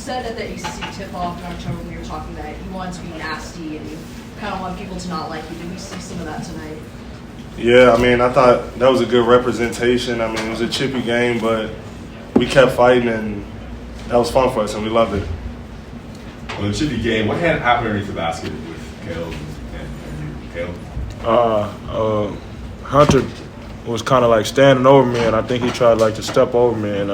said at the ACC tip-off in October when you were talking that you wanted to be nasty and you kind of want people to not like you. Did we see some of that tonight? Yeah, I mean, I thought that was a good representation. I mean, it was a chippy game, but we kept fighting, and that was fun for us, and we loved it. On the chippy game, what happened underneath the basket with Caleb and you, Caleb? Hunter was kind of like standing over me, and I think he tried like to step over me, and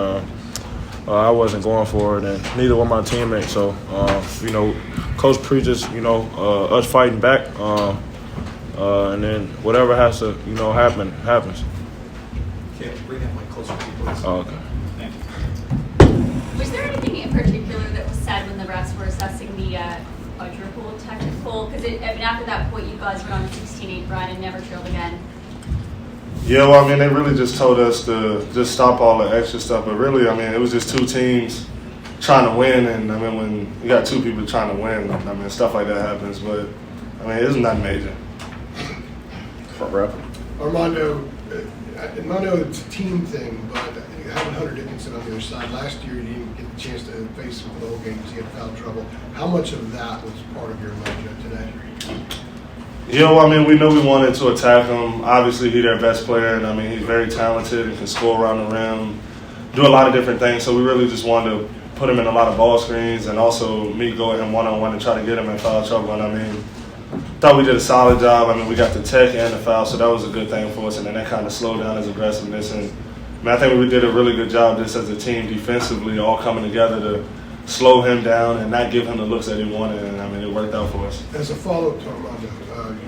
I wasn't going for it, and neither were my teammates. So, Coach preaches, us fighting back, and then whatever has to, happen, happens. Okay, bring that mic closer to you, please. Oh, okay. Thank you. Was there anything in particular that was said when the refs were assessing the quadruple technical? Because after that point, you guys went on a 16-8 run and never trailed again. Yeah, well, I mean, they really just told us to just stop all the extra stuff. But really, I mean, it was just two teams trying to win. And, I mean, when you got two people trying to win, I mean, stuff like that happens. But, I mean, it's not major. Armando, I know it's a team thing, but having Hunter Dickinson on the other side, last year you didn't get the chance to face him for the whole game because he had foul trouble. How much of that was part of your mojo today? Yeah, well, I mean, we knew we wanted to attack him. Obviously, he's their best player, and, I mean, he's very talented and can score around the rim, do a lot of different things. So we really just wanted to put him in a lot of ball screens and also me go at him one-on-one and try to get him in foul trouble. And, I mean, thought we did a solid job. I mean, we got the tech and the foul, so that was a good thing for us. And then that kind of slowed down his aggressiveness. And, I mean, I think we did a really good job just as a team defensively, all coming together to slow him down and not give him the looks that he wanted. And, I mean, it worked out for us. As a follow-up to Armando,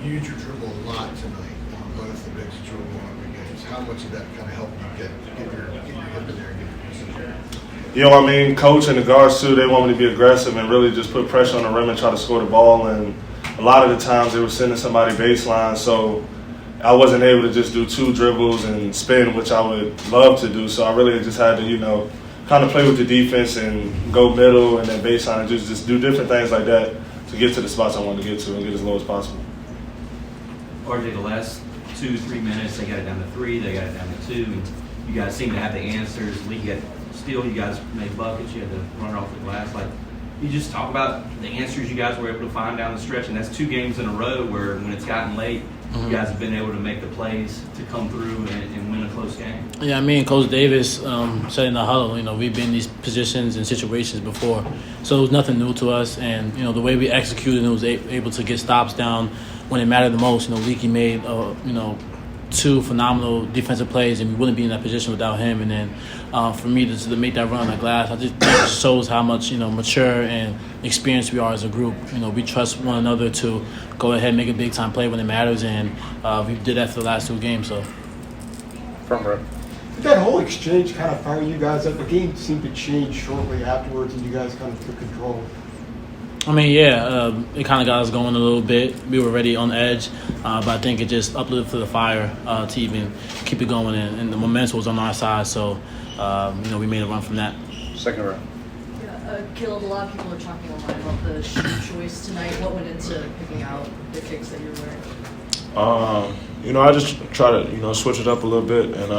you used your dribble a lot tonight on both the bigs that you won on the games. How much of that kind of helped you get your hip in there and get your position? I mean, coach and the guards too, they want me to be aggressive and really just put pressure on the rim and try to score the ball. And a lot of the times they were sending somebody baseline, so I wasn't able to just do two dribbles and spin, which I would love to do. So I really just had to, kind of play with the defense and go middle and then baseline and just do different things like that to get to the spots I wanted to get to and get as low as possible. RJ, the last 2-3 minutes, they got it down to 3, they got it down to 2, and you guys seem to have the answers. Leaky had steal, you guys made buckets, you had to run it off the glass. Like, you just talk about the answers you guys were able to find down the stretch, and that's 2 games in a row where when it's gotten late, you guys have been able to make the plays to come through and win a close game. Yeah, me and Coach Davis said in the huddle, we've been in these positions and situations before. So it was nothing new to us. And, the way we executed and was able to get stops down when it mattered the most. Leaky made, 2 phenomenal defensive plays, and we wouldn't be in that position without him. And then for me to make that run on the glass, I just think it shows how much, mature and experienced we are as a group. We trust one another to go ahead and make a big-time play when it matters, and we did that for the last 2 games. So, Did that whole exchange kind of fire you guys up? The game seemed to change shortly afterwards, and you guys kind of took control. I mean, yeah, it kind of got us going a little bit. We were already on edge, but I think it just uplifted the fire to even keep it going, and the momentum was on our side. So, we made a run from that. Second round. Caleb, a lot of people are talking online about the shoe choice tonight. What went into picking out the kicks that you were wearing? I just try to, switch it up a little bit, and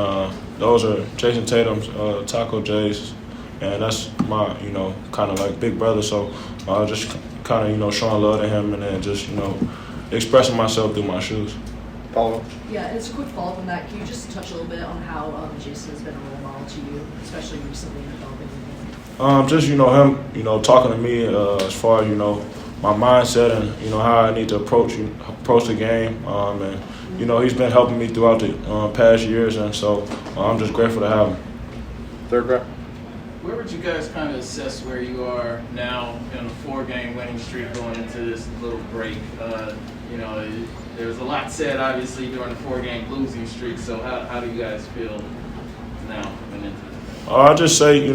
those are Jason Tatum's Taco J's, and that's my, kind of like big brother, so just kind of, showing love to him and then just, expressing myself through my shoes. Follow-up? Yeah, and it's a quick follow-up on that. Can you just touch a little bit on how Jason has been a role model to you, especially recently in developing the game? Just, him, talking to me as far as, my mindset and, how I need to approach the game. And, he's been helping me throughout the past years, and so I'm just grateful to have him. Third round. Where would you guys kind of assess where you are now in a 4-game winning streak going into this little break? There was a lot said, obviously, during the 4-game losing streak. So how do you guys feel now coming into this? I just say, we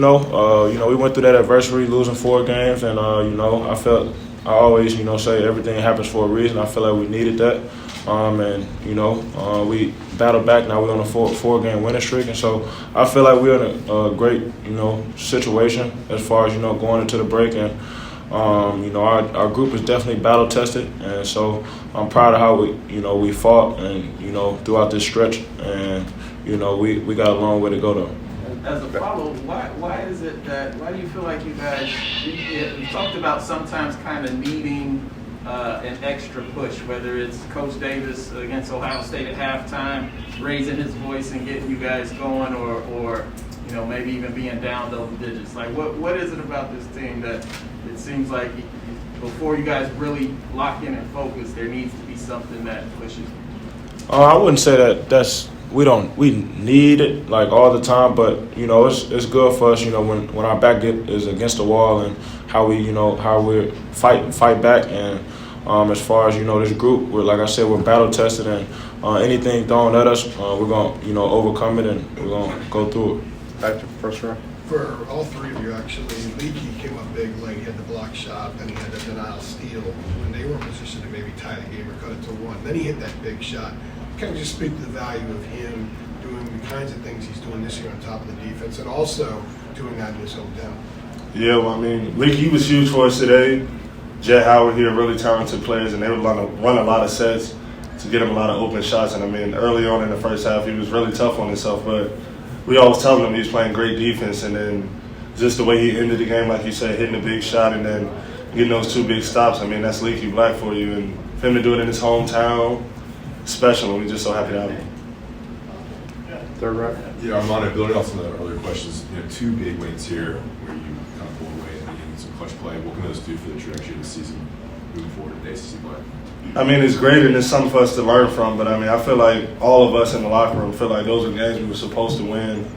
went through that adversity, losing 4 games, and I always, say everything happens for a reason. I feel like we needed that, and we battled back. Now we're on a 4-game winning streak, and so I feel like we're in a great, situation as far as going into the break, and our group is definitely battle tested, and so I'm proud of how we fought and throughout this stretch, and we got a long way to go though. as a follow, why is it that, why do you feel like you guys, you talked about sometimes kind of needing an extra push, whether it's Coach Davis against Ohio State at halftime, raising his voice and getting you guys going, or you know, maybe even being down double digits. Like, what is it about this team that it seems like before you guys really lock in and focus, there needs to be something that pushes? I wouldn't say that we need it like all the time, but you know it's good for us. You know when our back is against the wall and how we fight back. And as far as this group, like I said, we're battle tested, and anything thrown at us, we're gonna overcome it, and we're gonna go through it. Back to first row. For all three of you, actually, Leaky came up big late. He had the block shot, then he had the denial steal. When they were in position to maybe tie the game or cut it to one, then he hit that big shot. Kind of just speak to the value of him doing the kinds of things he's doing this year on top of the defense, and also doing that in his hometown. Yeah, well, I mean, Leaky was huge for us today. Jet Howard here, really talented players, and they would run a lot of sets to get him a lot of open shots. And I mean, early on in the first half, he was really tough on himself, but we always telling him he was playing great defense, and then just the way he ended the game, like you said, hitting a big shot and then getting those two big stops. I mean, that's Leaky Black for you, and for him to do it in his hometown, special, and we're just so happy to have him. Third row. Yeah, Armando, building off some of the earlier questions, two big wins here where you kind of pull away and getting some clutch play. What can those do for the trajectory of the season moving forward in the ACC play? I mean, it's great and it's something for us to learn from, but I mean, I feel like all of us in the locker room feel like those are games we were supposed to win.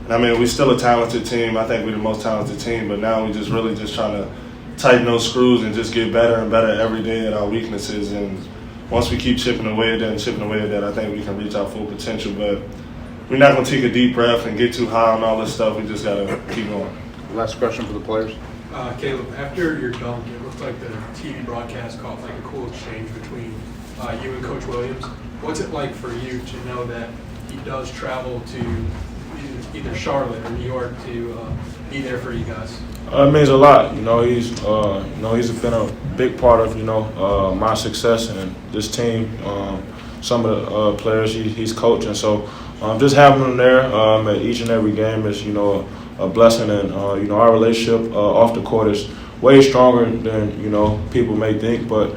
And I mean, we're still a talented team. I think we're the most talented team, but now we're just really just trying to tighten those screws and just get better and better every day at our weaknesses. And once we keep chipping away at that, I think we can reach our full potential. But we're not going to take a deep breath and get too high on all this stuff. We just got to keep going. Last question for the players. Caleb, after your dunk, it looked like the TV broadcast caught like a cool exchange between you and Coach Williams. What's it like for you to know that he does travel to either Charlotte or New York to be there for you guys? It means a lot. He's been a big part of my success and this team. Some of the players he's coaching, so just having him there at each and every game is a blessing. And our relationship off the court is way stronger than people may think. But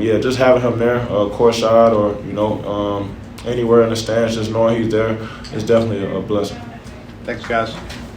just having him there courtside or anywhere in the stands, just knowing he's there is definitely a blessing. Thanks, guys.